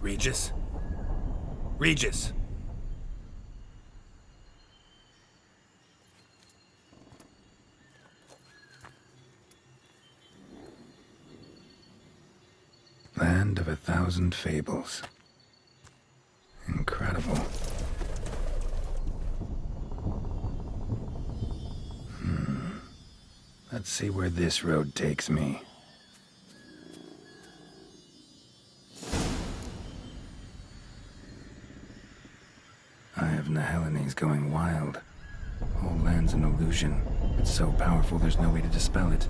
Regis? Regis! Land of 1,000 fables. Incredible. Let's see where this road takes me. Eye of Nehelines going wild. Whole land's an illusion. It's so powerful there's no way to dispel it.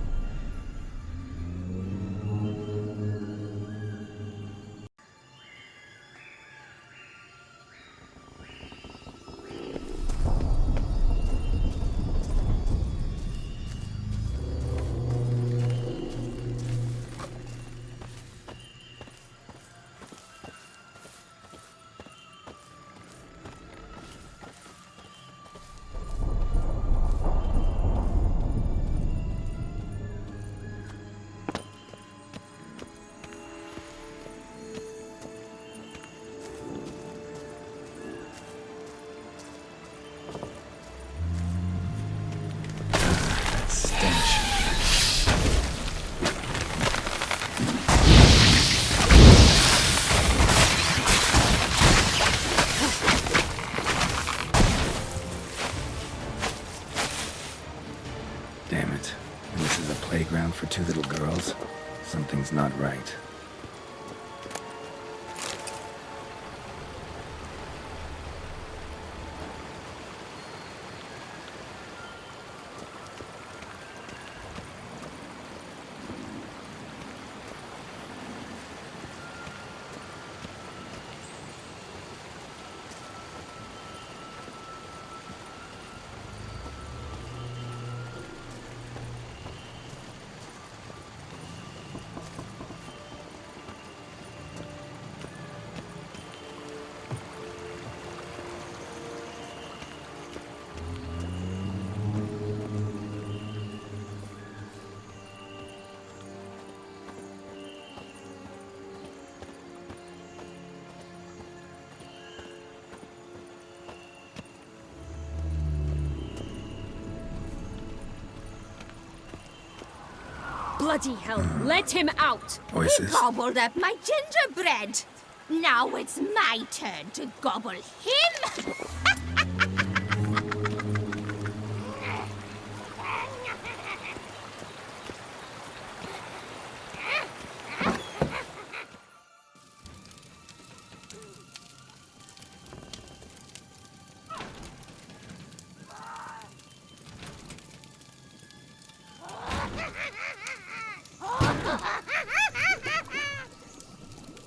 Damn it. And this is a playground for two little girls? Something's not right. Bloody hell, let him out! Voices. He gobbled up my gingerbread. Now it's my turn to gobble him.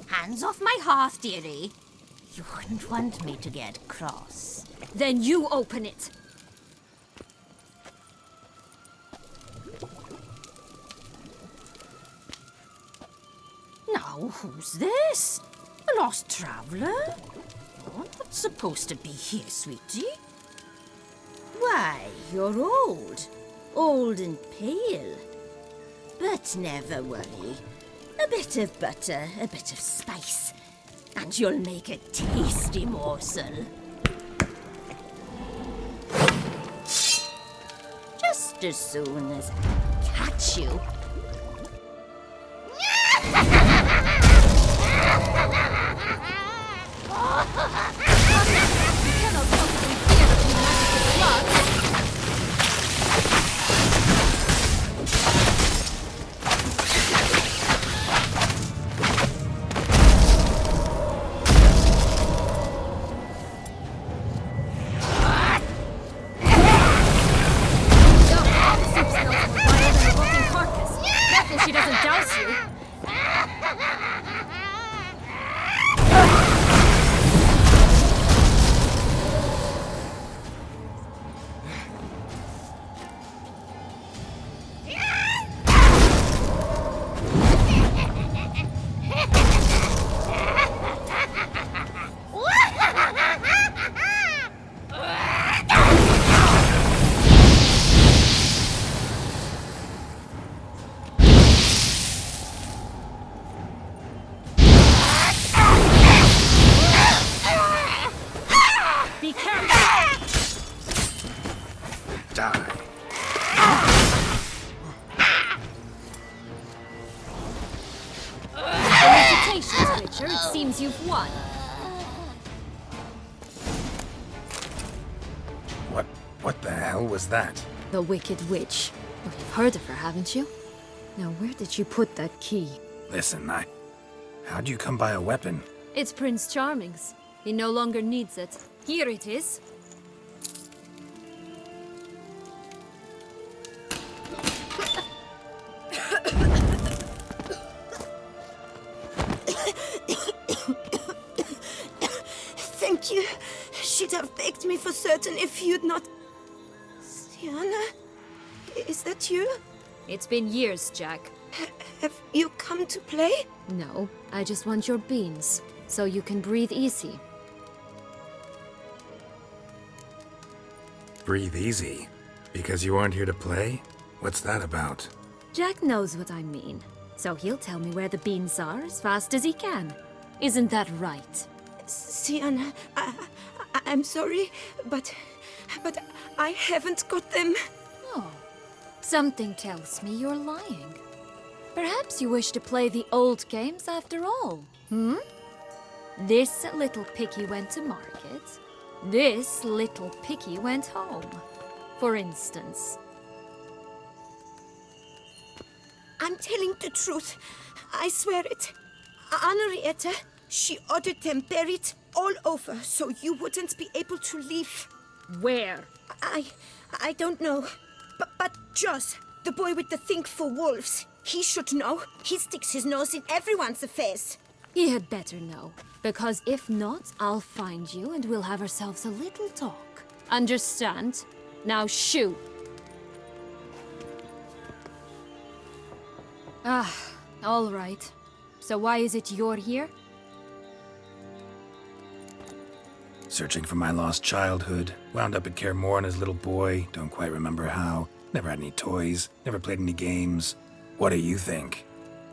Hands off my hearth, dearie. You wouldn't want me to get cross. Then you open it. Now, who's this? A lost traveler? You're not supposed to be here, sweetie. Why, you're old. Old and pale. But never worry. A bit of butter, a bit of spice, and you'll make a tasty morsel. Just as soon as I catch you. She doesn't douse you. Die. Felicitations, Witcher. It seems you've won. What the hell was that? The Wicked Witch. Well, you've heard of her, haven't you? Now, where did you put that key? Listen, how'd you come by a weapon? It's Prince Charming's. He no longer needs it. Here it is. Thank you. She'd have begged me for certain if you'd not... Sienna? Is that you? It's been years, Jack. Have you come to play? No, I just want your beans, so you can breathe easy. Breathe easy? Because you aren't here to play? What's that about? Jack knows what I mean, so he'll tell me where the beans are as fast as he can. Isn't that right? Sienna, I'm sorry, but I haven't got them. Oh, something tells me you're lying. Perhaps you wish to play the old games after all, hmm? This little piggy went to market. This little piggy went home, for instance. I'm telling the truth. I swear it. Henrietta, she ordered them buried all over so you wouldn't be able to leave. Where? I don't know. But Joss, the boy with the thing for wolves, he should know. He sticks his nose in everyone's affairs. He had better know, because if not, I'll find you and we'll have ourselves a little talk. Understand? Now shoo! Ah, all right. So why is it you're here? Searching for my lost childhood. Wound up at Kaer Morhen as a little boy. Don't quite remember how. Never had any toys. Never played any games. What do you think?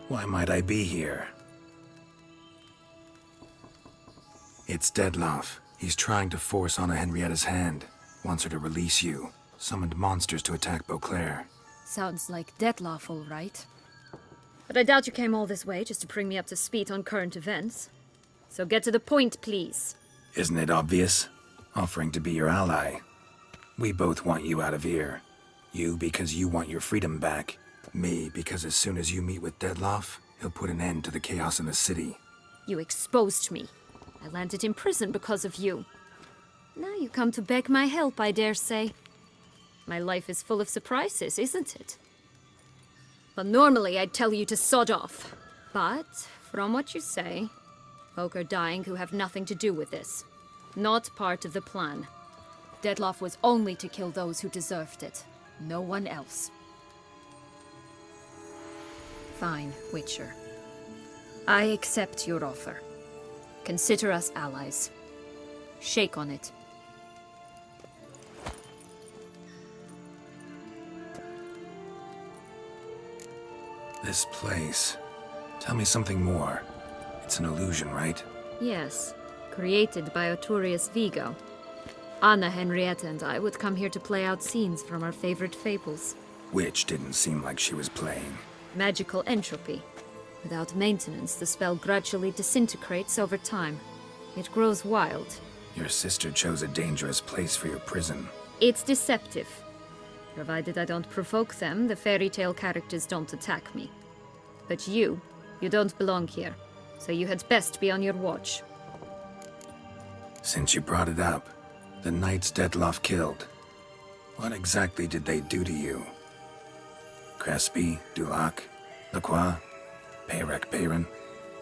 Why might I be here? It's Dettlaff. He's trying to force Anna Henrietta's hand. Wants her to release you. Summoned monsters to attack Beauclair. Sounds like Dettlaff, all right. But I doubt you came all this way just to bring me up to speed on current events. So get to the point, please. Isn't it obvious? Offering to be your ally. We both want you out of here. You because you want your freedom back. Me because as soon as you meet with Dettlaff, he'll put an end to the chaos in the city. You exposed me. I landed in prison because of you. Now you come to beg my help, I dare say. My life is full of surprises, isn't it? Well, normally I'd tell you to sod off. But, from what you say, folk are dying who have nothing to do with this. Not part of the plan. Dettlaff was only to kill those who deserved it. No one else. Fine, Witcher. I accept your offer. Consider us allies. Shake on it. This place. Tell me something more. It's an illusion, right? Yes, created by Arturius Vigo. Anna, Henrietta, and I would come here to play out scenes from our favorite fables. Which didn't seem like she was playing. Magical entropy. Without maintenance, the spell gradually disintegrates over time. It grows wild. Your sister chose a dangerous place for your prison. It's deceptive. Provided I don't provoke them, the fairy tale characters don't attack me. But you don't belong here. So you had best be on your watch. Since you brought it up, the knights Dettlaff killed. What exactly did they do to you? Crespi, Dulac, Lacroix, Peyrac Peyran?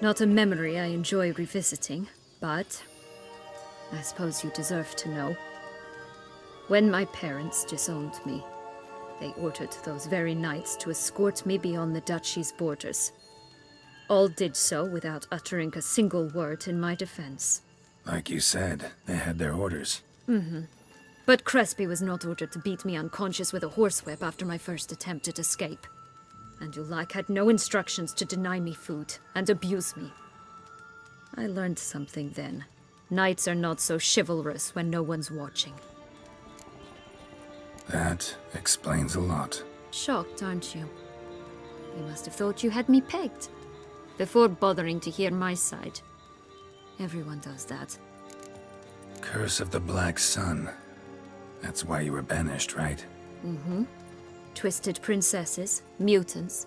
Not a memory I enjoy revisiting, but I suppose you deserve to know. When my parents disowned me, they ordered those very knights to escort me beyond the duchy's borders. All did so without uttering a single word in my defense. Like you said, they had their orders. But Crespi was not ordered to beat me unconscious with a horsewhip after my first attempt at escape. And Dulac had no instructions to deny me food and abuse me. I learned something then. Knights are not so chivalrous when no one's watching. That explains a lot. Shocked, aren't you? You must have thought you had me pegged. Before bothering to hear my side. Everyone does that. Curse of the Black Sun. That's why you were banished, right? Mm-hmm. Twisted princesses, mutants.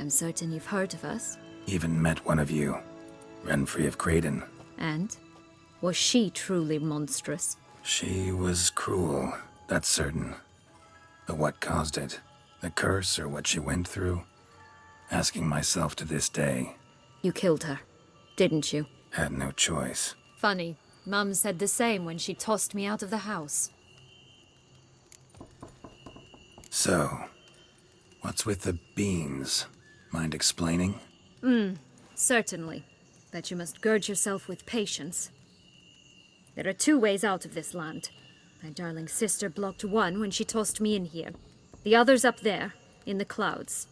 I'm certain you've heard of us. Even met one of you. Renfrey of Craden. And? Was she truly monstrous? She was cruel, that's certain. But what caused it? The curse or what she went through? Asking myself to this day. You killed her, didn't you? Had no choice. Funny. Mum said the same when she tossed me out of the house. So, what's with the beans? Mind explaining? Certainly. But you must gird yourself with patience. There are 2 ways out of this land. My darling sister blocked one when she tossed me in here. The other's up there, in the clouds.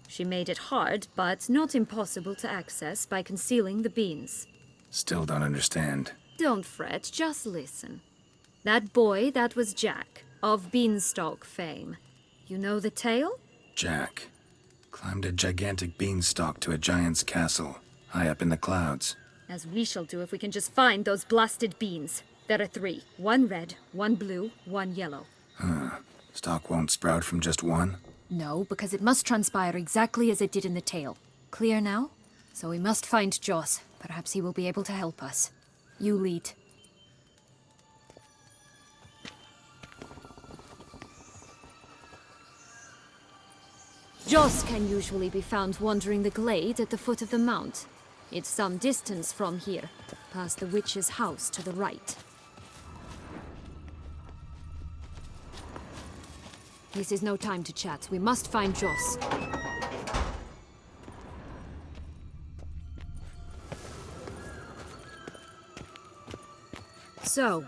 She made it hard, but not impossible to access by concealing the beans. Still don't understand. Don't fret, just listen. That boy, that was Jack, of Beanstalk fame. You know the tale? Jack climbed a gigantic beanstalk to a giant's castle, high up in the clouds. As we shall do if we can just find those blasted beans. There are 3. 1 red, 1 blue, 1 yellow. Stalk won't sprout from just one? No, because it must transpire exactly as it did in the tale. Clear now? So we must find Joss. Perhaps he will be able to help us. You lead. Joss can usually be found wandering the glade at the foot of the mount. It's some distance from here, past the witch's house to the right. This is no time to chat. We must find Joss. So,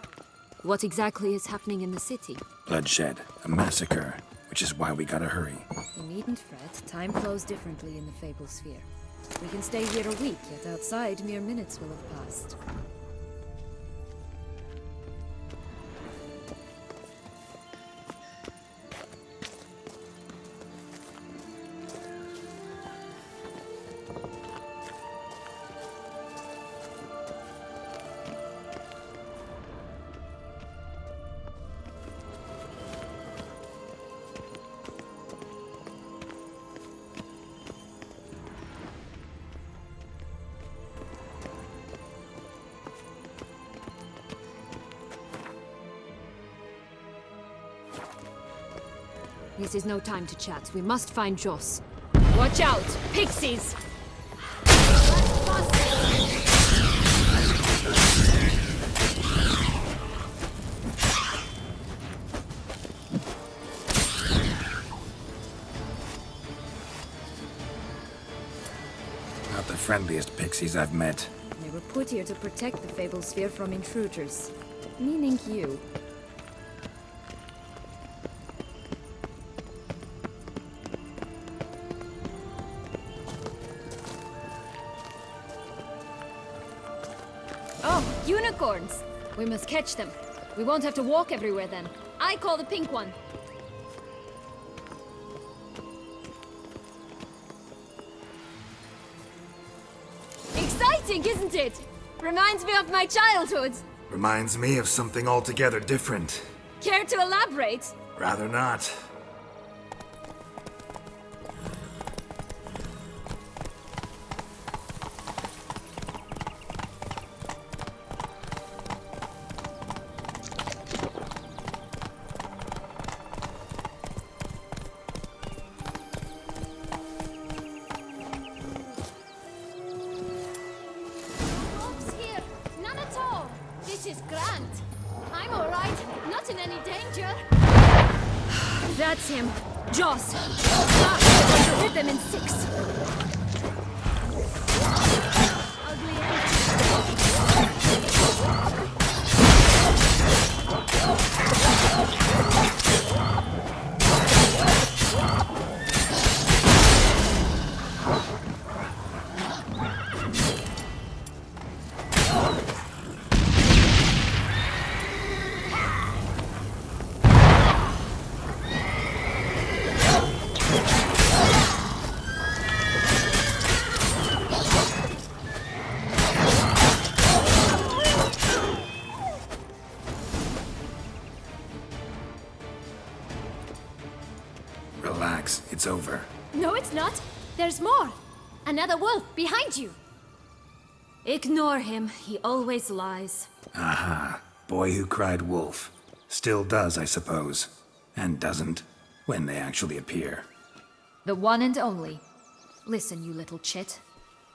what exactly is happening in the city? Bloodshed, a massacre, which is why we gotta hurry. You needn't fret. Time flows differently in the Fable Sphere. We can stay here a week, yet outside mere minutes will have passed. This is no time to chat. We must find Joss. Watch out! Pixies! Not the friendliest pixies I've met. They were put here to protect the Fable Sphere from intruders. Meaning you. Oh, unicorns! We must catch them. We won't have to walk everywhere then. I call the pink one. Exciting, isn't it? Reminds me of my childhood. Reminds me of something altogether different. Care to elaborate? Rather not. Folks here, none at all. This is grand. I'm all right, not in any danger. That's him, Joss. Ah, hit them in 6. Ugly end. Relax, it's over. No, it's not. There's more. Another wolf behind you. Ignore him. He always lies. Aha. Boy who cried wolf. Still does, I suppose. And doesn't, when they actually appear. The one and only. Listen, you little chit.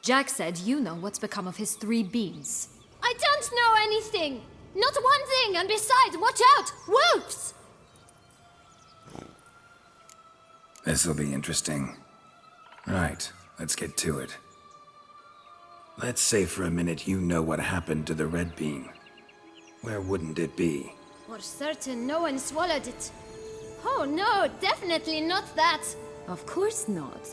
Jack said you know what's become of his 3 beans. I don't know anything! Not one thing, and besides, watch out! Wolves! This'll be interesting. Right, let's get to it. Let's say for a minute you know what happened to the red bean. Where wouldn't it be? For certain, no one swallowed it. Oh no, definitely not that. Of course not.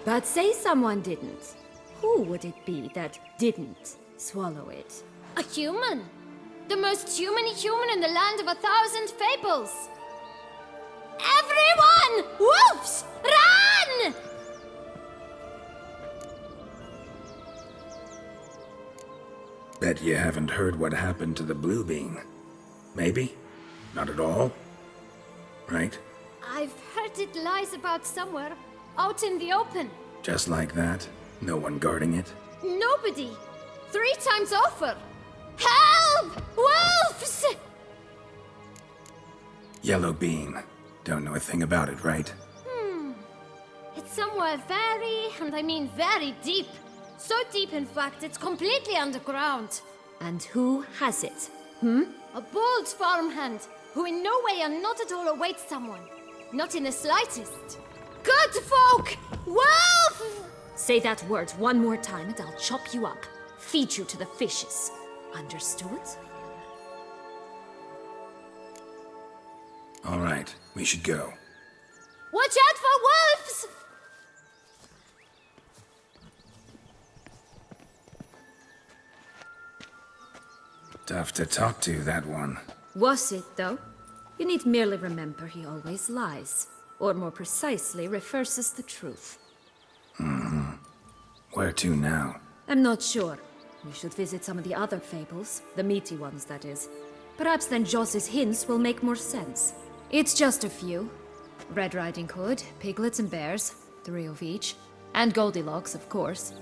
But say someone didn't. Who would it be that didn't swallow it? A human. The most human in the land of 1,000 fables. Everyone! Wolves! Run! Bet you haven't heard what happened to the blue bean. Maybe? Not at all? Right? I've heard it lies about somewhere, out in the open. Just like that? No one guarding it? Nobody. 3 times over. Help! Wolves! Yellow bean. Don't know a thing about it, right? It's somewhere very, and I mean very deep. So deep, in fact, it's completely underground. And who has it? A bold farmhand, who in no way and not at all awaits someone. Not in the slightest. Good folk! Wolf! Say that word one more time and I'll chop you up. Feed you to the fishes. Understood? All right, we should go. Watch out for wolves! Tough to talk to, that one. Was it, though? You need merely remember he always lies. Or more precisely, reverses the truth. Where to now? I'm not sure. We should visit some of the other fables. The meaty ones, that is. Perhaps then Joss's hints will make more sense. It's just a few. Red Riding Hood, piglets and bears, 3 of each. And Goldilocks, of course.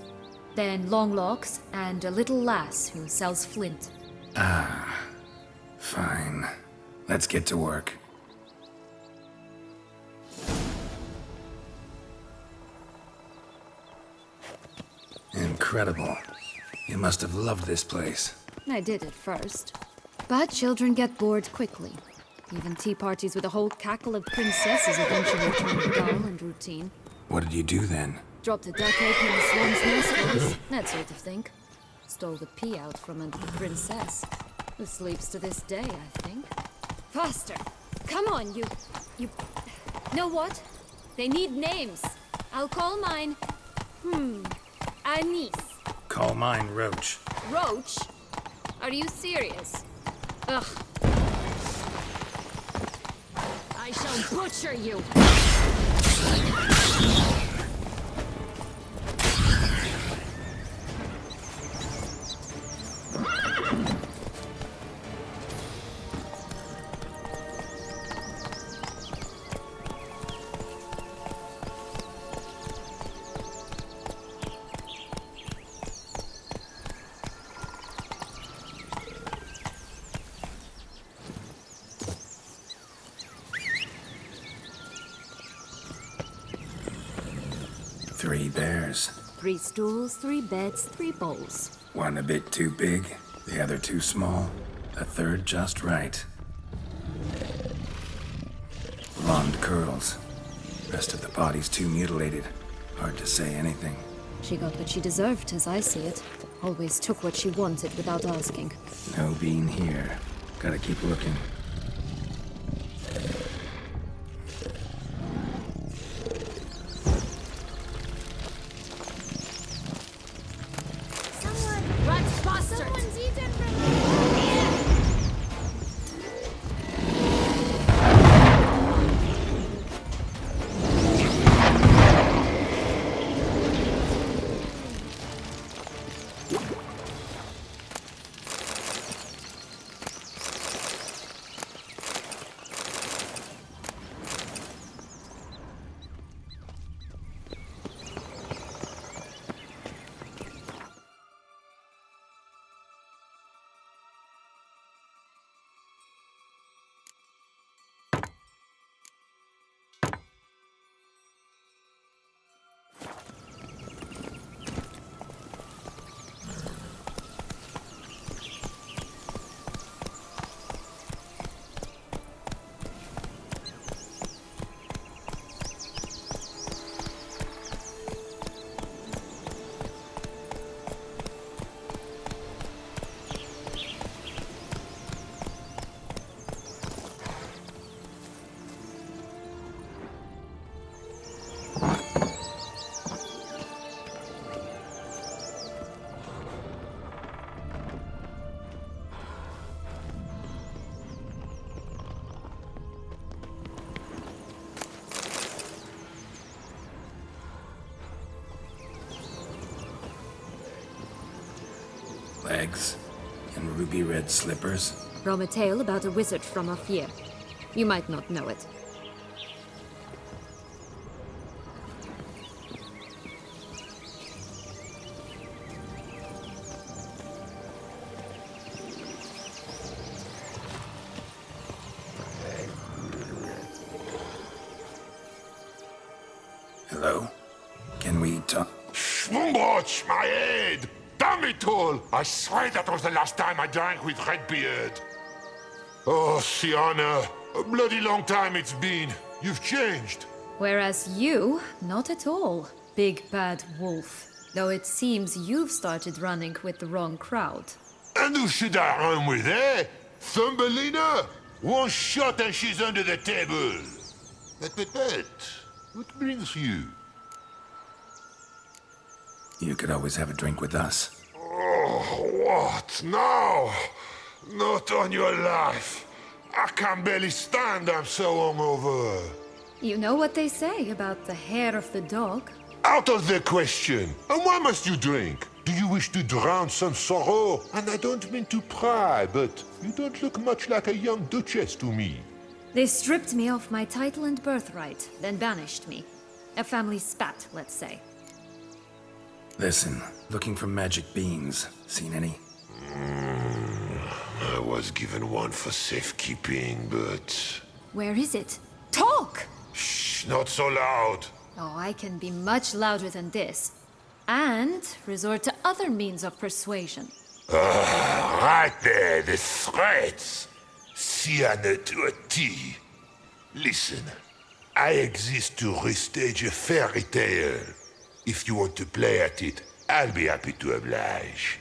Then Longlocks, and a little lass who sells flint. Fine. Let's get to work. Incredible. You must have loved this place. I did at first. But children get bored quickly. Even tea parties with a whole cackle of princesses eventually turn dull and routine. What did you do then? Dropped a duck egg in the swan's nest once, that sort of thing. Stole the pea out from under the princess, who sleeps to this day, I think. Faster! Come on, you... Know what? They need names. I'll call mine... Anise. Call mine Roach. Roach? Are you serious? Ugh. I shall butcher you! Three bears. 3 stools, 3 beds, 3 bowls. One a bit too big, the other too small, the third just right. Blonde curls. Rest of the body's too mutilated. Hard to say anything. She got what she deserved, as I see it. Always took what she wanted without asking. No bean here. Gotta keep looking. Rat bastard! Someone's eaten from legs and ruby red slippers? From a tale about a wizard from Ophir. You might not know it. Hello? Can we talk? Schwumbroch, my head! Damn it all! I swear that was the last time I drank with Redbeard. Oh, Sienna, a bloody long time it's been. You've changed. Whereas you, not at all, big bad wolf. Though it seems you've started running with the wrong crowd. And who should I run with, eh? Thumbelina? One shot and she's under the table. But, what brings you? You could always have a drink with us. Oh, what now? Not on your life. I can barely stand, I'm so hungover. You know what they say about the hair of the dog? Out of the question. And why must you drink? Do you wish to drown some sorrow? And I don't mean to pry, but you don't look much like a young duchess to me. They stripped me of my title and birthright, then banished me. A family spat, let's say. Listen, looking for magic beans. Seen any? I was given one for safekeeping, but... Where is it? Talk! Shh, not so loud. Oh, I can be much louder than this. And resort to other means of persuasion. Right there, the threats. Sienna to a T. Listen, I exist to restage a fairy tale. If you want to play at it, I'll be happy to oblige.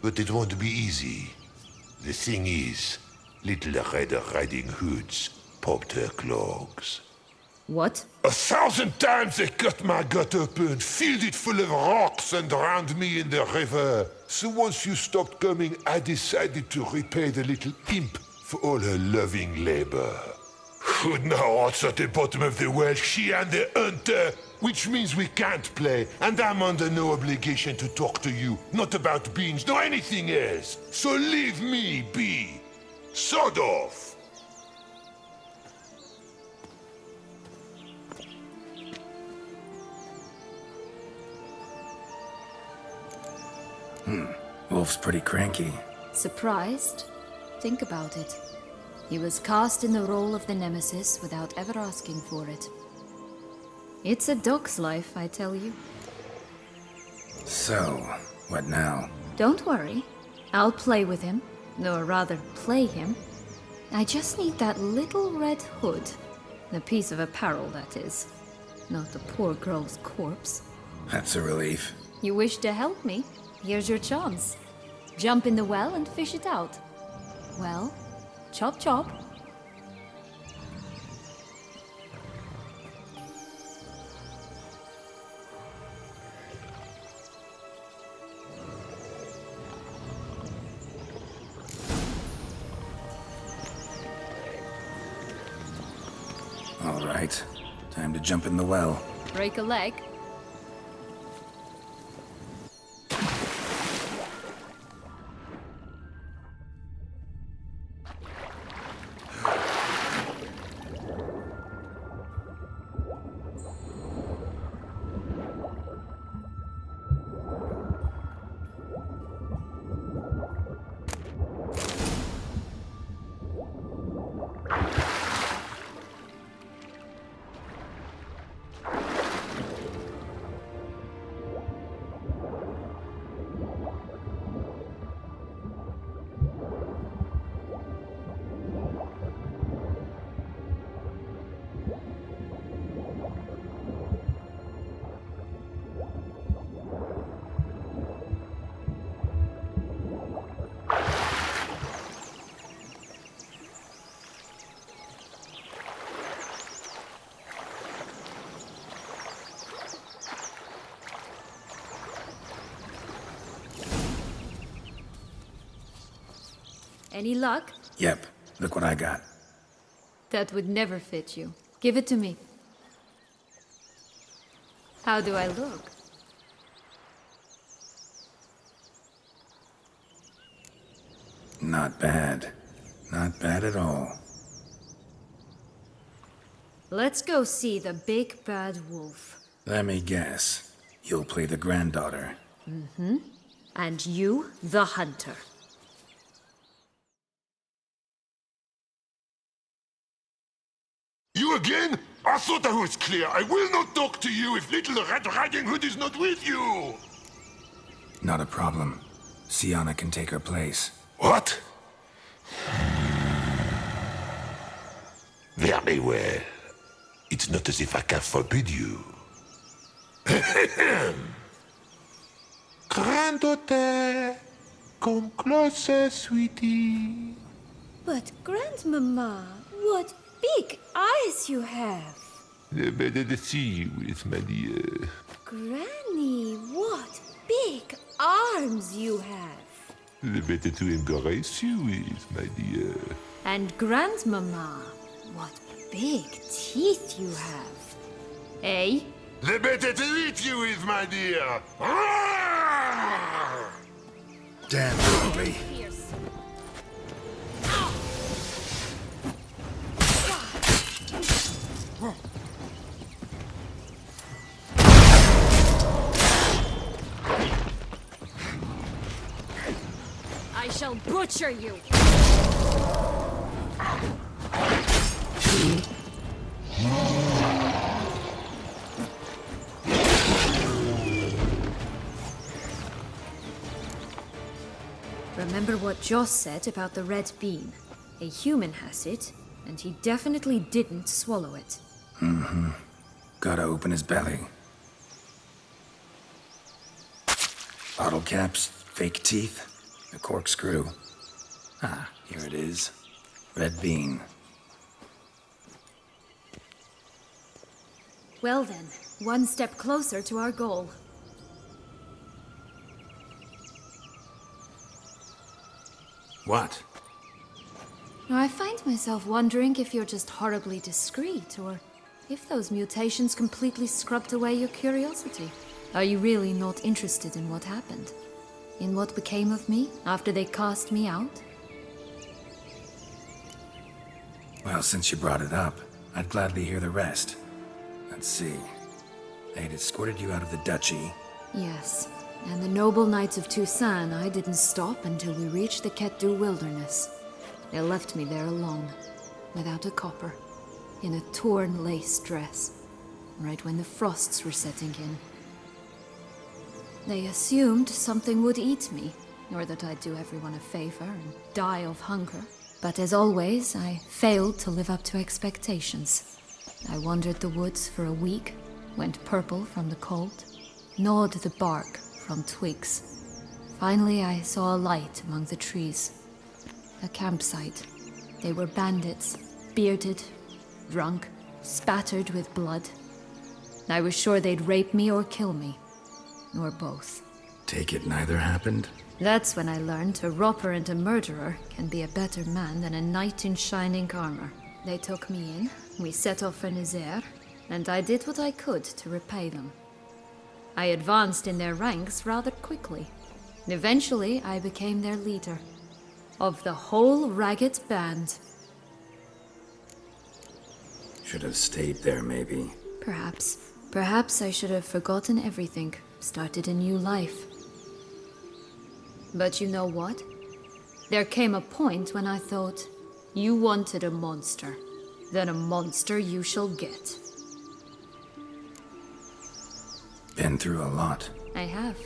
But it won't be easy. The thing is, Little Red Riding Hoods popped her clogs. What? 1,000 times they cut my gut open, filled it full of rocks and drowned me in the river. So once you stopped coming, I decided to repay the little imp for all her loving labor. Now what's at the bottom of the well, she and the hunter, which means we can't play, and I'm under no obligation to talk to you, not about beans, nor anything else. So leave me be. Sod off. Wolf's pretty cranky. Surprised? Think about it. He was cast in the role of the Nemesis without ever asking for it. It's a dog's life, I tell you. So, what now? Don't worry. I'll play with him. Or rather, play him. I just need that little red hood. The piece of apparel, that is. Not the poor girl's corpse. That's a relief. You wish to help me? Here's your chance. Jump in the well and fish it out. Well, chop chop. All right. Time to jump in the well. Break a leg. Any luck? Yep. Look what I got. That would never fit you. Give it to me. How do I look? Not bad. Not bad at all. Let's go see the big bad wolf. Let me guess. You'll play the granddaughter. And you, the hunter. You again? I thought I was clear. I will not talk to you if little Red Riding Hood is not with you! Not a problem. Sienna can take her place. What? Very well. It's not as if I can forbid you. Granddaughter, come closer, sweetie. But, Grandmama, what big eyes you have! Better to see you with, my dear. Granny, what big arms you have! The better to embrace you with, my dear. And Grandmama, what big teeth you have. Eh? The better to eat you with, my dear. Damn, Lee. Fierce. I shall butcher you. Remember what Joss said about the red bean. A human has it, and he definitely didn't swallow it. Gotta open his belly. Bottle caps, fake teeth, a corkscrew. Ah, here it is. Red bean. Well then, one step closer to our goal. What? Now, I find myself wondering if you're just horribly discreet, or if those mutations completely scrubbed away your curiosity. Are you really not interested in what happened? In what became of me after they cast me out? Well, since you brought it up, I'd gladly hear the rest. Let's see. They had escorted you out of the duchy. Yes, and the noble knights of Toussaint, I didn't stop until we reached the Ketdu wilderness. They left me there alone, without a copper, in a torn lace dress, right when the frosts were setting in. They assumed something would eat me, or that I'd do everyone a favor and die of hunger. But as always, I failed to live up to expectations. I wandered the woods for a week, went purple from the cold, gnawed the bark from twigs. Finally, I saw a light among the trees. A campsite. They were bandits, bearded, drunk, spattered with blood. I was sure they'd rape me or kill me, or both. Take it neither happened? That's when I learned a robber and a murderer can be a better man than a knight in shining armor. They took me in, we set off for Nizer, and I did what I could to repay them. I advanced in their ranks rather quickly. Eventually, I became their leader. Of the whole ragged band. Should have stayed there, maybe. Perhaps. Perhaps I should have forgotten everything, started a new life. But you know what? There came a point when I thought, you wanted a monster. Then a monster you shall get. Been through a lot. I have.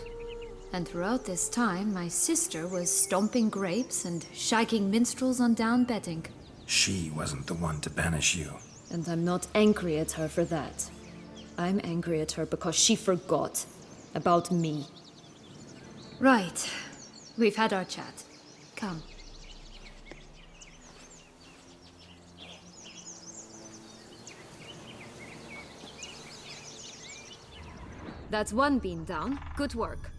And throughout this time, my sister was stomping grapes and shagging minstrels on down bedding. She wasn't the one to banish you. And I'm not angry at her for that. I'm angry at her because she forgot about me. Right. We've had our chat. Come. That's one bean down. Good work.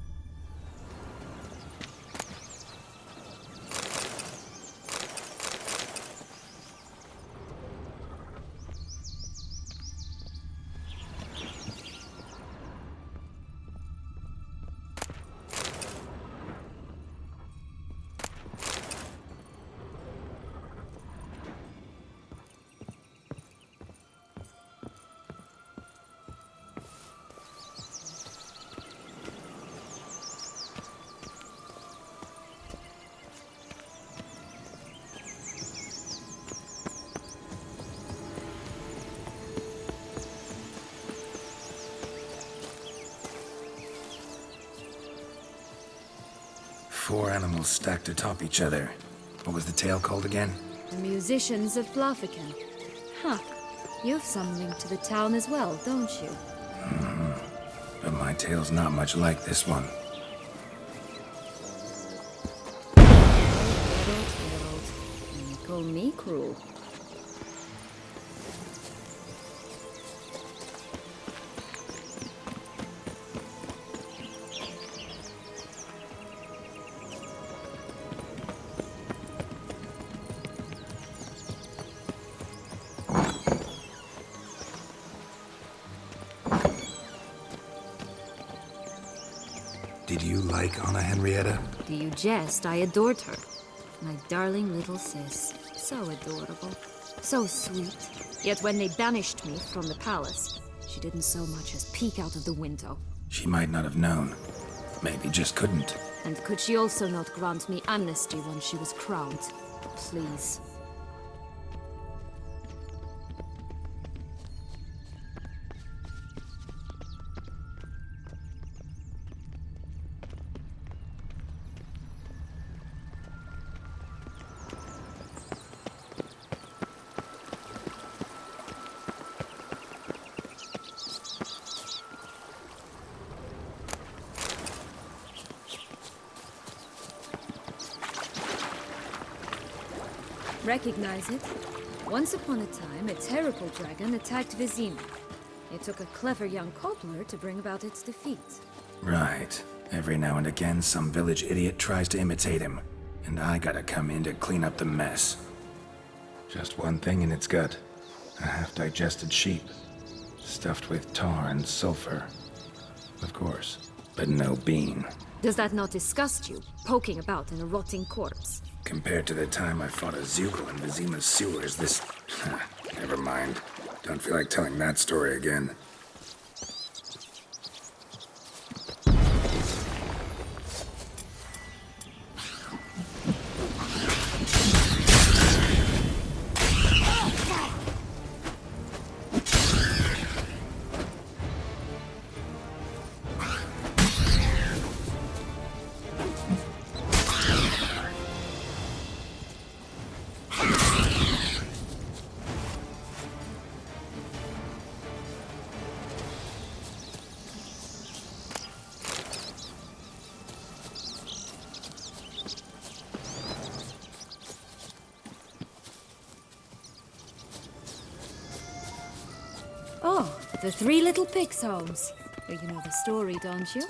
4 animals stacked atop each other. What was the tale called again? The musicians of Blaviken. Huh. You've some link to the town as well, don't you? But my tale's not much like this one. Harold. And you call me cruel. Did you like Anna Henrietta? Do you jest? I adored her. My darling little sis. So adorable. So sweet. Yet when they banished me from the palace, she didn't so much as peek out of the window. She might not have known. Maybe just couldn't. And could she also not grant me amnesty once she was crowned? Please. Recognize it? Once upon a time, a terrible dragon attacked Vizima. It took a clever young cobbler to bring about its defeat. Right. Every now and again, some village idiot tries to imitate him. And I gotta come in to clean up the mess. Just one thing in its gut. A half-digested sheep. Stuffed with tar and sulfur. Of course. But no bean. Does that not disgust you, poking about in a rotting corpse? Compared to the time I fought a Zeugl in Vizima's sewers, this... Never mind. Don't feel like telling that story again. Oh, the Three Little Pigs' homes. You know the story, don't you?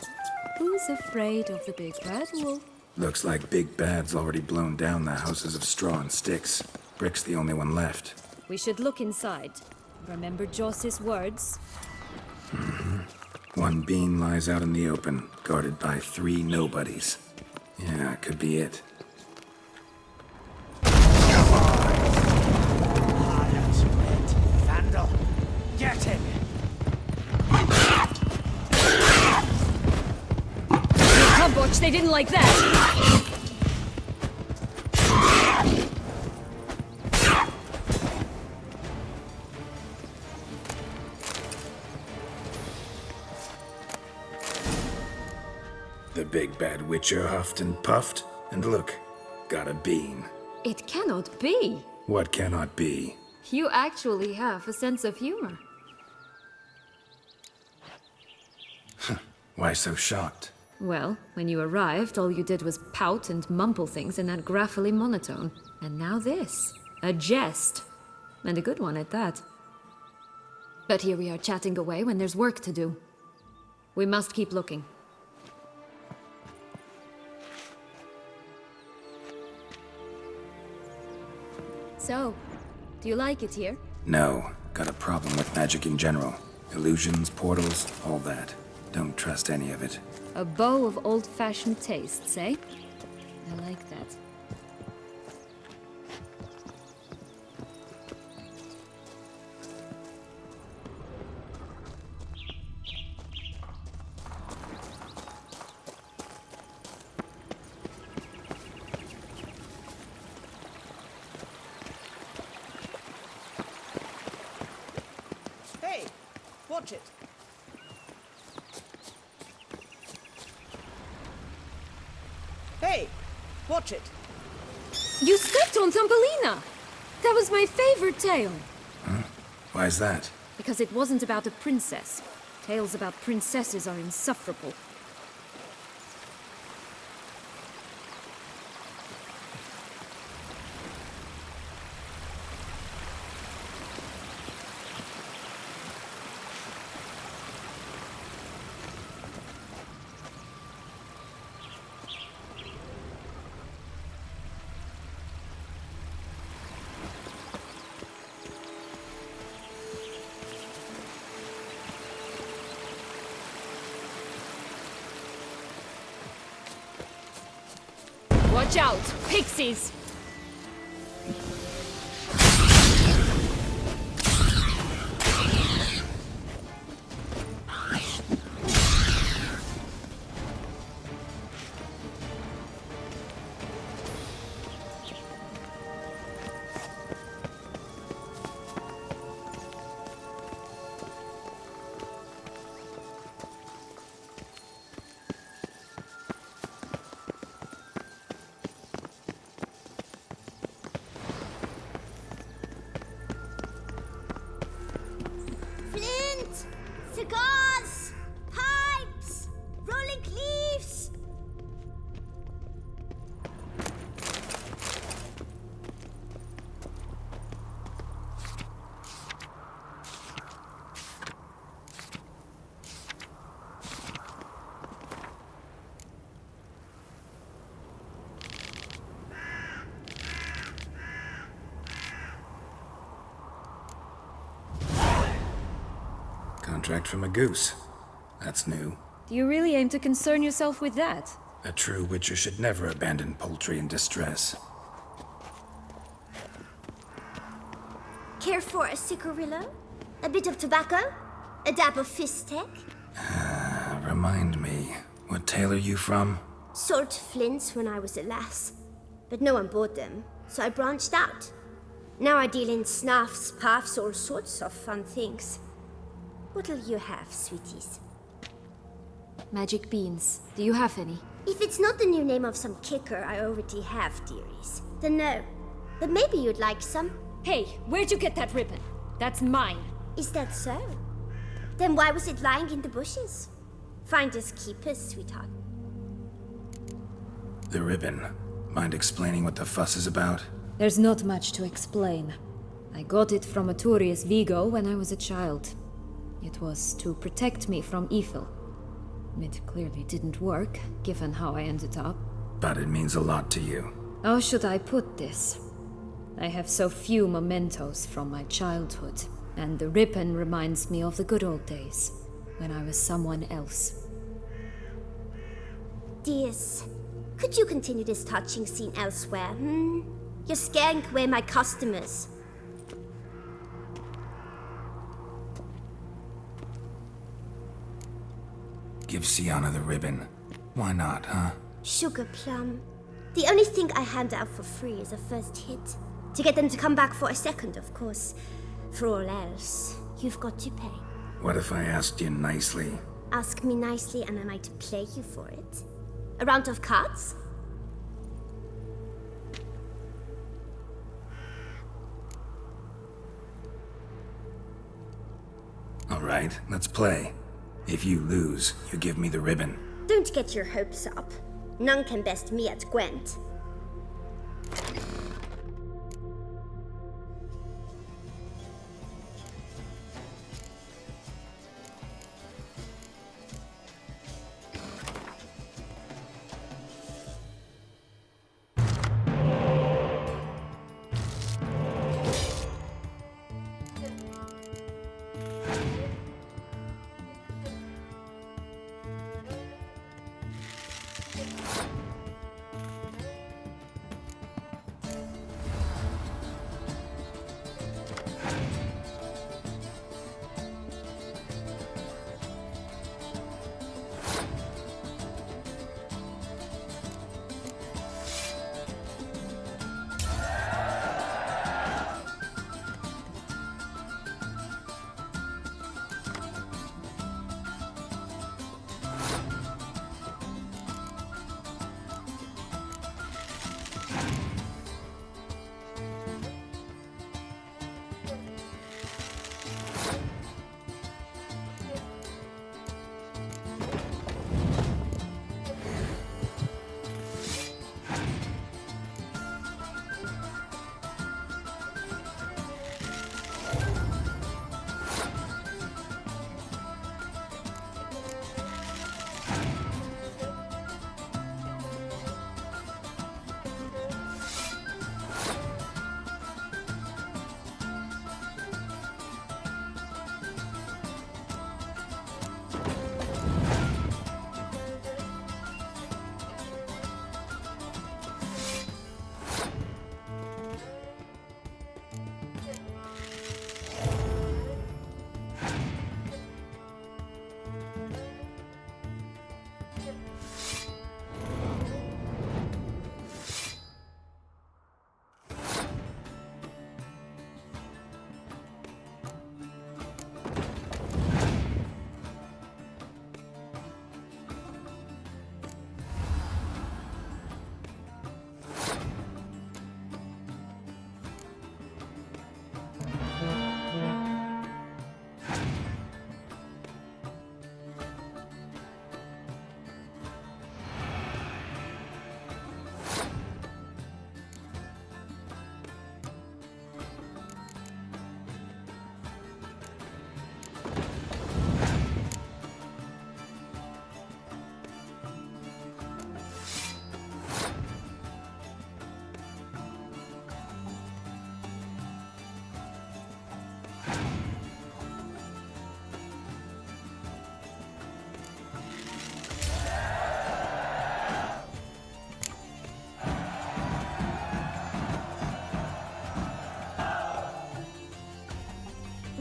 Who's afraid of the big bad wolf? Looks like Big Bad's already blown down the houses of straw and sticks. Brick's the only one left. We should look inside. Remember Joss's words? One bean lies out in the open, guarded by 3 nobodies. Yeah, could be it. Vandal, get him! Come, Butch, they didn't like that! The big bad witcher huffed and puffed, and look, got a bean. It cannot be. What cannot be? You actually have a sense of humor. Why so shocked? Well, when you arrived, all you did was pout and mumble things in that graphily monotone. And now this. A jest. And a good one at that. But here we are chatting away when there's work to do. We must keep looking. So, do you like it here? No, got a problem with magic in general. Illusions, portals, all that. Don't trust any of it. A bow of old-fashioned tastes, eh? I like that. Hey, watch it. Hey, watch it. You stepped on Thumbelina! That was my favorite tale. Why is that? Because it wasn't about a princess. Tales about princesses are insufferable. Watch out! Pixies! Flint! Cigars! Pipes! Rolling leaves! Contract from a goose. That's new. Do you really aim to concern yourself with that? A true witcher should never abandon poultry in distress. Care for a cigarillo? A bit of tobacco? A dab of fistek? Remind me, what tale are you from? Sold flints when I was a lass. But no one bought them, so I branched out. Now I deal in snuffs, puffs, all sorts of fun things. What'll you have, sweeties? Magic beans. Do you have any? If it's not the new name of some kicker I already have, dearies, then no. But maybe you'd like some. Hey, where'd you get that ribbon? That's mine. Is that so? Then why was it lying in the bushes? Finders keepers, sweetheart. The ribbon. Mind explaining what the fuss is about? There's not much to explain. I got it from Aturius Vigo when I was a child. It was to protect me from evil. It clearly didn't work, given how I ended up. But it means a lot to you. How should I put this? I have so few mementos from my childhood, and the ribbon reminds me of the good old days, when I was someone else. Dears, could you continue this touching scene elsewhere, You're scaring away my customers. Give Sienna the ribbon. Why not, huh? Sugar plum. The only thing I hand out for free is a first hit. To get them to come back for a second, of course. For all else, you've got to pay. What if I asked you nicely? Ask me nicely and I might play you for it. A round of cards? All right, let's play. If you lose, you give me the ribbon. Don't get your hopes up. None can best me at Gwent.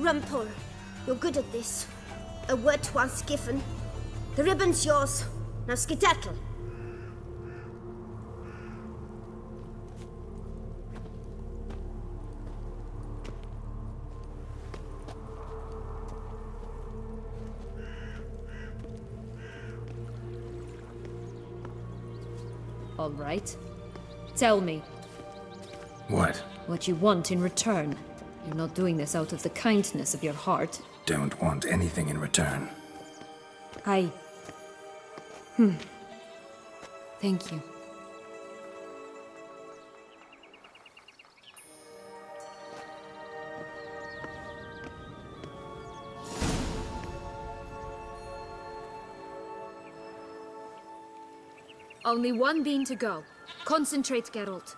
Rumpole, you're good at this. A word once given. The ribbon's yours. Now skedaddle. All right. Tell me What? what you want in return. You're not doing this out of the kindness of your heart. Don't want anything in return. Thank you. Only one bean to go. Concentrate, Geralt.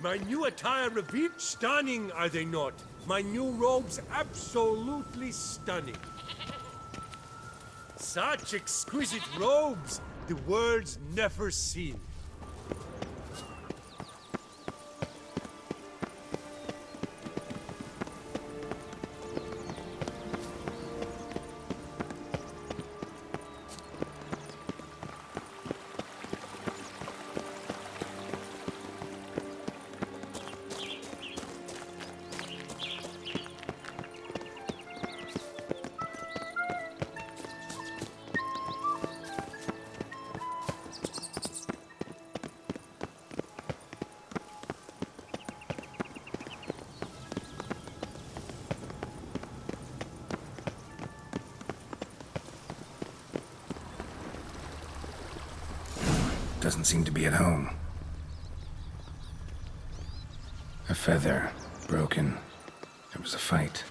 My new attire revealed stunning, are they not? My new robes absolutely stunning. Such exquisite robes, the world's never seen. Doesn't seem to be at home. A feather broken. There was a fight.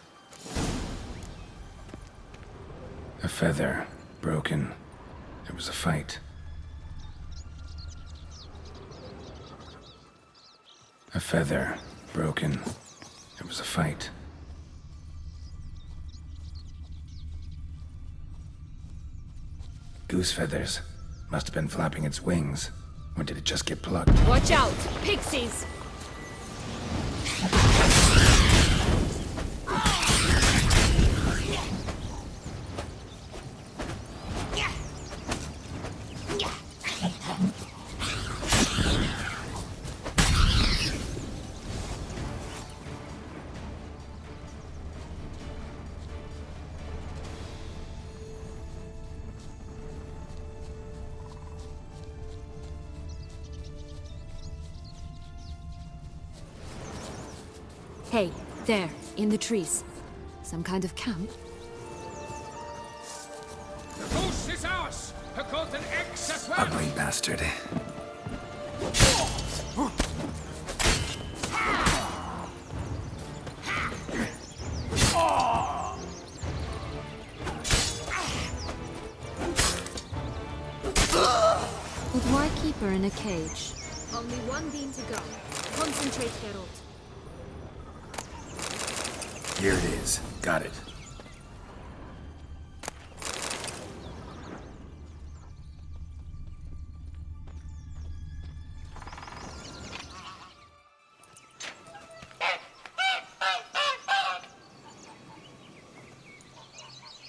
A feather broken. There was a fight. A feather broken. There was a fight. Goose feathers. Must have been flapping its wings. Or did it just get plucked? Watch out! Pixies! Hey, there, in the trees. Some kind of camp? The goose is ours! A golden eggs as well! Ugly bastard. But why keep her in a cage? Only one bean to go. Concentrate, Geralt. Here it is. Got it.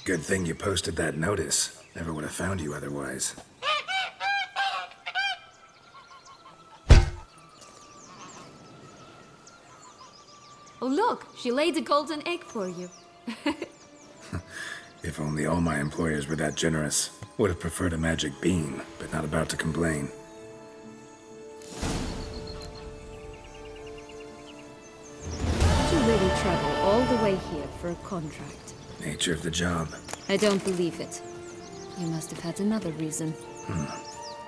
Good thing you posted that notice. Never would have found you otherwise. Oh look, she laid a golden egg for you. If only all my employers were that generous. Would have preferred a magic bean, but not about to complain. Did you really travel all the way here for a contract? Nature of the job. I don't believe it. You must have had another reason.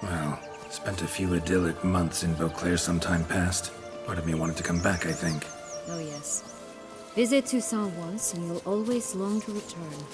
Well, spent a few idyllic months in Beauclair some time past. Part of me wanted to come back, I think. Oh yes. Visit Toussaint once and you'll always long to return.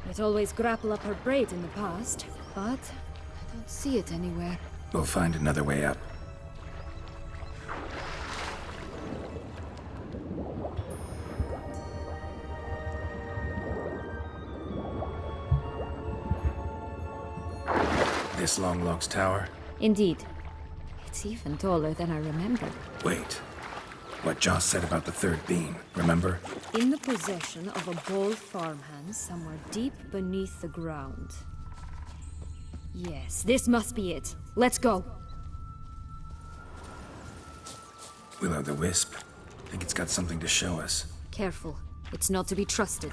It always grapple up her braid in the past, but I don't see it anywhere. We'll find another way up. This Longlock's tower? Indeed. It's even taller than I remembered. Wait. What Joss said about the third beam, remember? In the possession of a bold farmhand somewhere deep beneath the ground. Yes, this must be it. Let's go. Will-o'-the-Wisp. Think it's got something to show us. Careful. It's not to be trusted.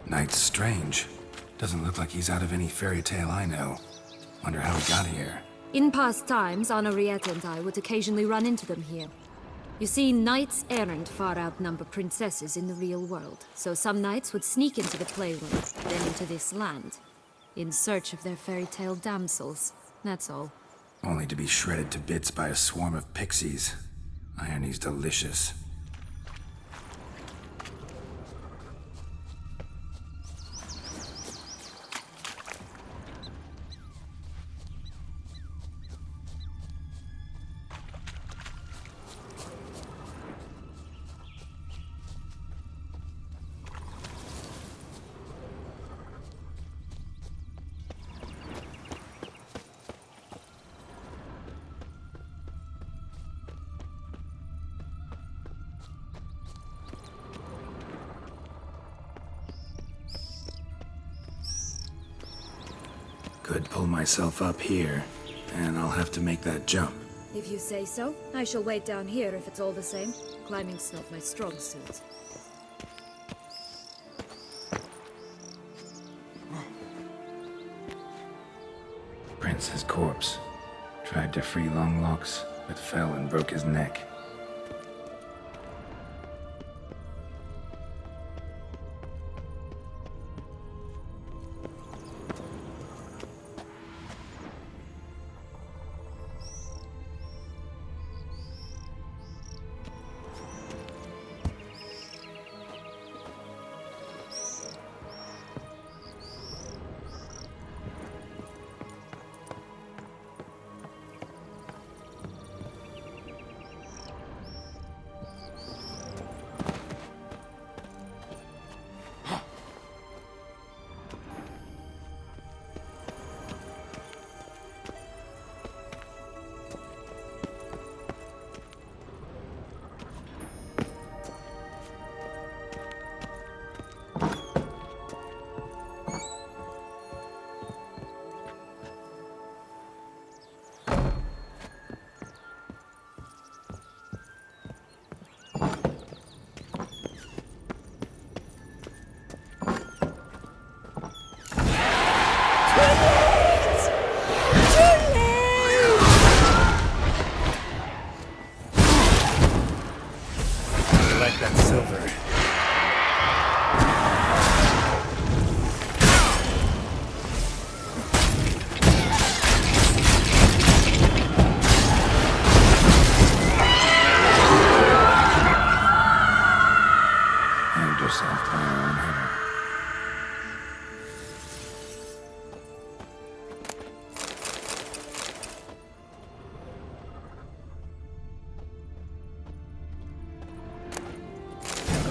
Knight's strange. Doesn't look like he's out of any fairy tale I know. Wonder how he got here. In past times, Anariette and I would occasionally run into them here. You see, knights errant far outnumber princesses in the real world, so some knights would sneak into the playroom, then into this land, in search of their fairy tale damsels. That's all. Only to be shredded to bits by a swarm of pixies. Irony's delicious. Could pull myself up here, and I'll have to make that jump. If you say so, I shall wait down here if it's all the same. Climbing's not my strong suit. Prince's corpse. Tried to free Longlocks, but fell and broke his neck.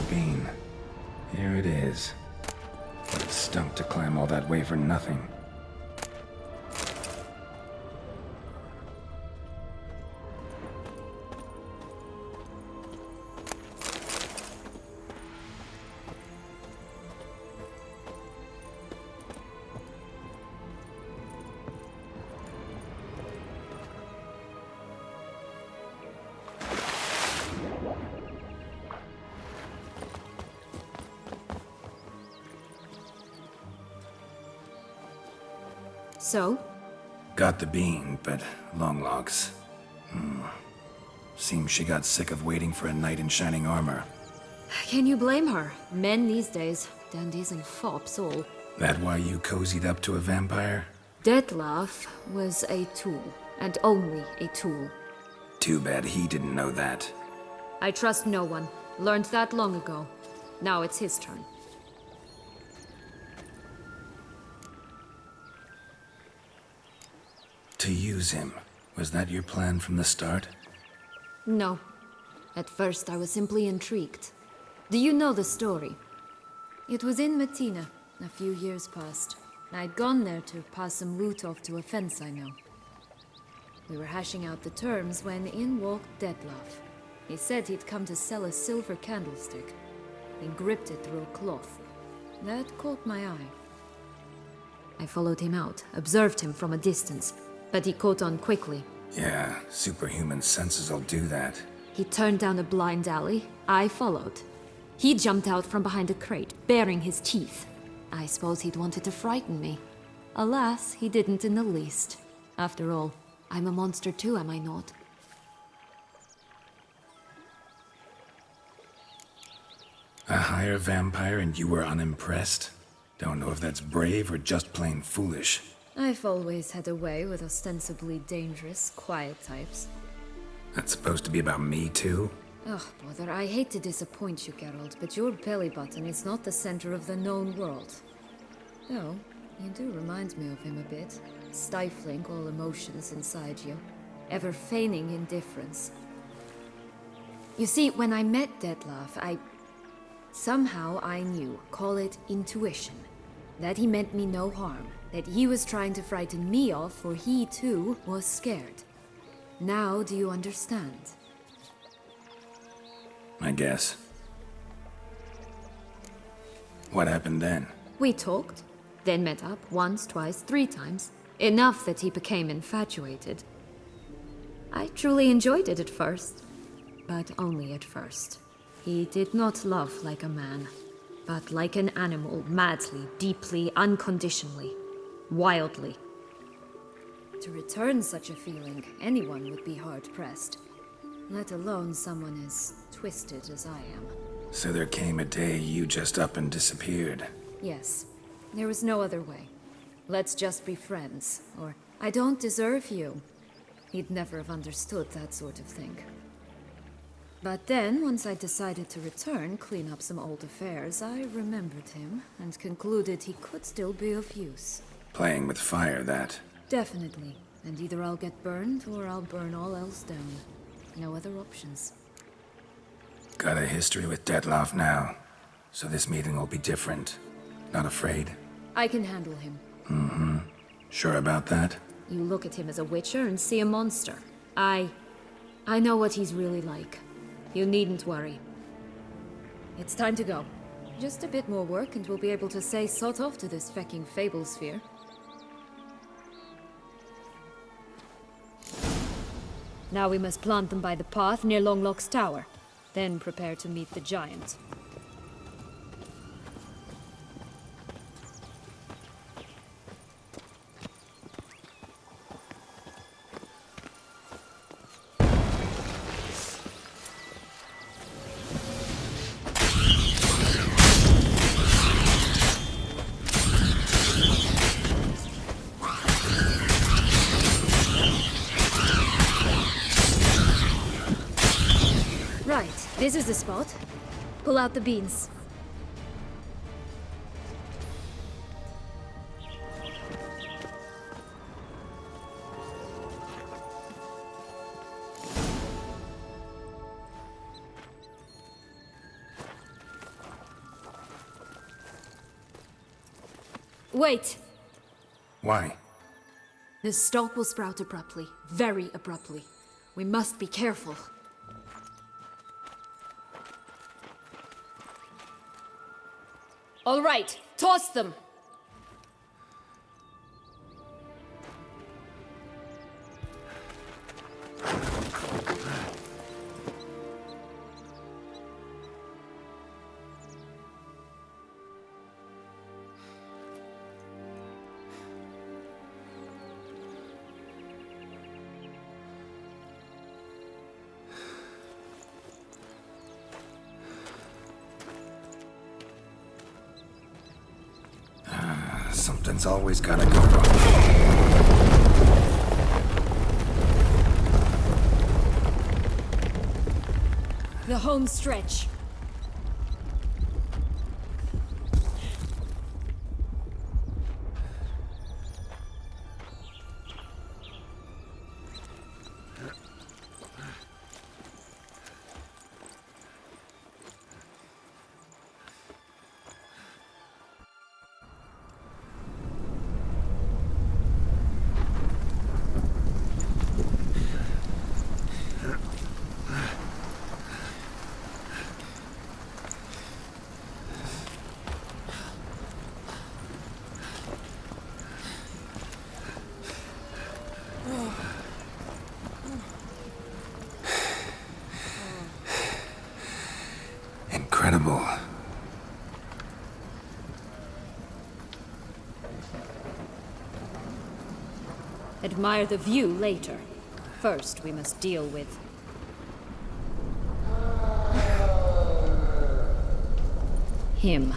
Beam. Here it is. But it stunk to climb all that way for nothing. So? Got the bean, but Longlocks. Seems she got sick of waiting for a knight in shining armor. Can you blame her? Men these days, dandies and fops all. That why you cozied up to a vampire? Detlef was a tool, and only a tool. Too bad he didn't know that. I trust no one. Learned that long ago. Now it's his turn. To use him. Was that your plan from the start? No. At first I was simply intrigued. Do you know the story? It was in Matina, a few years past. I'd gone there to pass some loot off to a fence I know. We were hashing out the terms when in walked Detlef. He said he'd come to sell a silver candlestick. He gripped it through a cloth. That caught my eye. I followed him out, observed him from a distance, but he caught on quickly. Yeah, superhuman senses will do that. He turned down a blind alley. I followed. He jumped out from behind a crate, baring his teeth. I suppose he'd wanted to frighten me. Alas, he didn't in the least. After all, I'm a monster too, am I not? A higher vampire and you were unimpressed? Don't know if that's brave or just plain foolish. I've always had a way with ostensibly dangerous, quiet types. That's supposed to be about me too? Ugh, brother, I hate to disappoint you, Geralt, but your belly button is not the center of the known world. Though, you do remind me of him a bit. Stifling all emotions inside you. Ever feigning indifference. You see, when I met Detlef, somehow I knew, call it intuition, that he meant me no harm, that he was trying to frighten me off, for he too was scared. Now do you understand? I guess. What happened then? We talked, then met up once, twice, 3 times. Enough that he became infatuated. I truly enjoyed it at first, but only at first. He did not love like a man, but like an animal, madly, deeply, unconditionally, wildly. To return such a feeling, anyone would be hard-pressed, let alone someone as twisted as I am. So there came a day you just up and disappeared. Yes, there was no other way. Let's just be friends, or I don't deserve you. He'd never have understood that sort of thing. But then, once I decided to return, clean up some old affairs, I remembered him and concluded he could still be of use. Playing with fire, that. Definitely. And either I'll get burned, or I'll burn all else down. No other options. Got a history with Detlef now, so this meeting will be different. Not afraid? I can handle him. Mm-hmm. Sure about that? You look at him as a witcher and see a monster. I know what he's really like. You needn't worry. It's time to go. Just a bit more work and we'll be able to say sort off to this fecking fable sphere. Now we must plant them by the path near Longlock's tower. Then prepare to meet the giant. Right, this is the spot. Pull out the beans. Wait! Why? The stalk will sprout abruptly. Very abruptly. We must be careful. All right, toss them! Something's always gotta go wrong. The home stretch. Incredible. Admire the view later. First, we must deal with... him.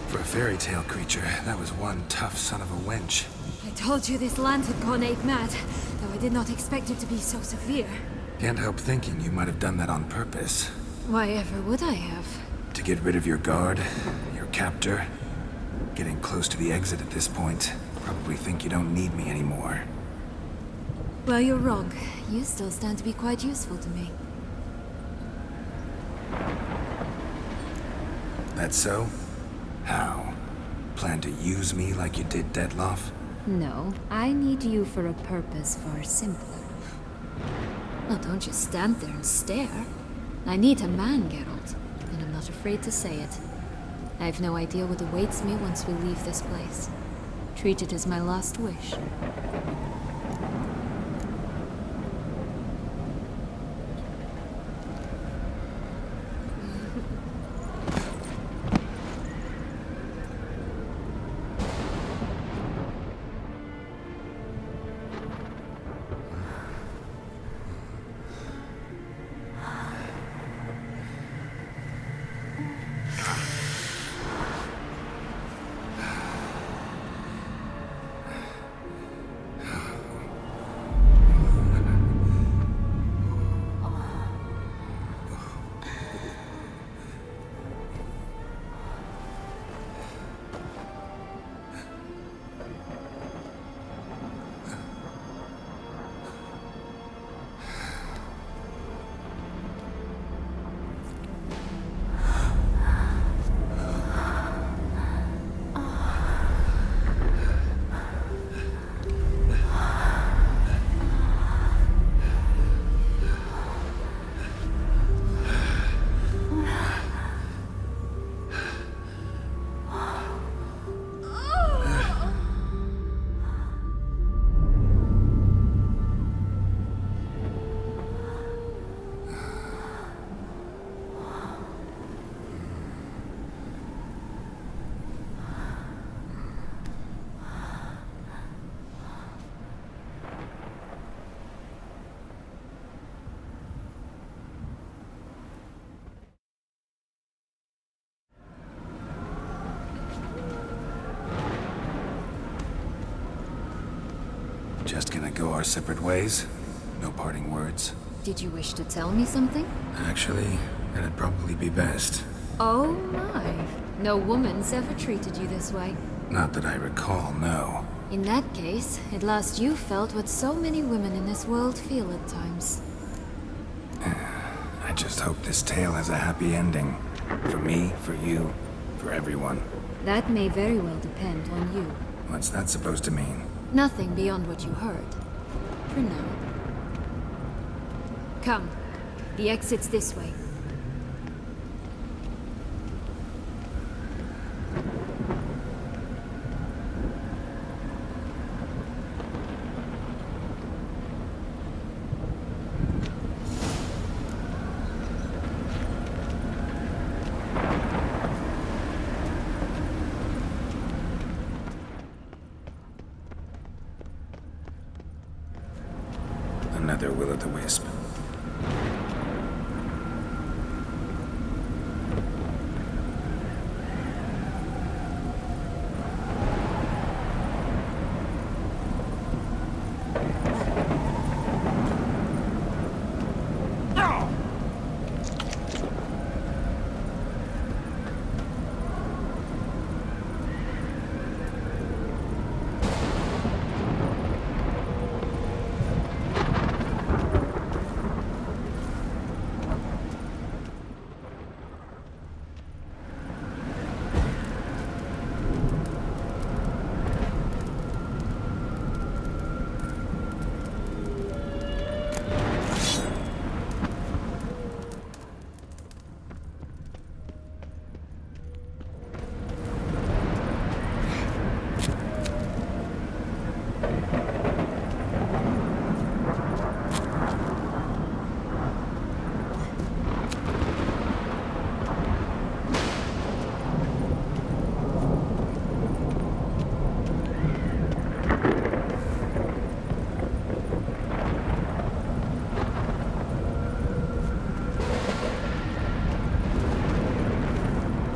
For a fairy tale creature, that was one tough son of a wench. I told you this land had gone ape mad, though I did not expect it to be so severe. Can't help thinking you might have done that on purpose. Why ever would I have? To get rid of your guard, your captor. Getting close to the exit at this point. Probably think you don't need me anymore. Well, you're wrong. You still stand to be quite useful to me. That so? How? Plan to use me like you did Detloff? No, I need you for a purpose far simpler. Well, don't just stand there and stare. I need a man, Geralt, and I'm not afraid to say it. I have no idea what awaits me once we leave this place. Treat it as my last wish. our separate ways? No parting words? Did you wish to tell me something? Actually, it'd probably be best. Oh my. No woman's ever treated you this way. Not that I recall, no. In that case, at last you felt what so many women in this world feel at times. I just hope this tale has a happy ending. For me, for you, for everyone. That may very well depend on you. What's that supposed to mean? Nothing beyond what you heard. For now. Come. The exit's this way. Another will-o'-the-wisp.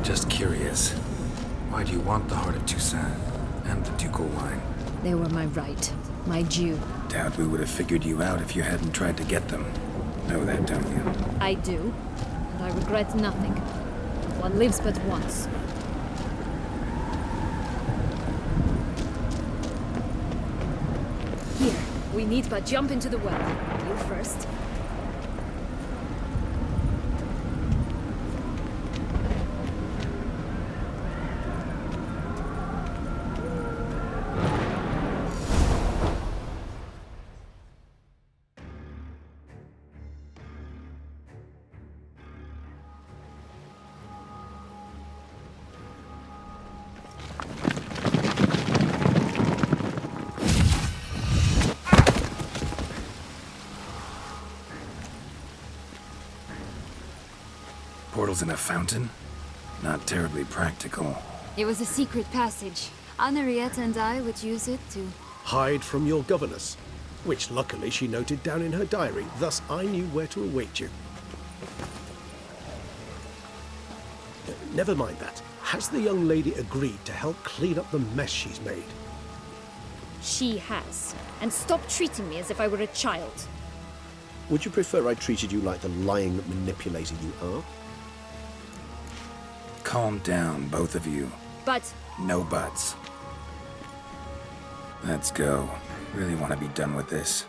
Just curious. Why do you want the Heart of Toussaint and the ducal wine? They were my right. My due. Doubt we would have figured you out if you hadn't tried to get them. Know that, don't you? I do. And I regret nothing. One lives but once. Here. We need but jump into the well. You first. Portals in a fountain? Not terribly practical. It was a secret passage. Henriette and I would use it to... hide from your governess, which luckily she noted down in her diary, thus I knew where to await you. Never mind that. Has the young lady agreed to help clean up the mess she's made? She has. And stop treating me as if I were a child. Would you prefer I treated you like the lying manipulator you are? Calm down, both of you. But... No buts. Let's go. Really want to be done with this.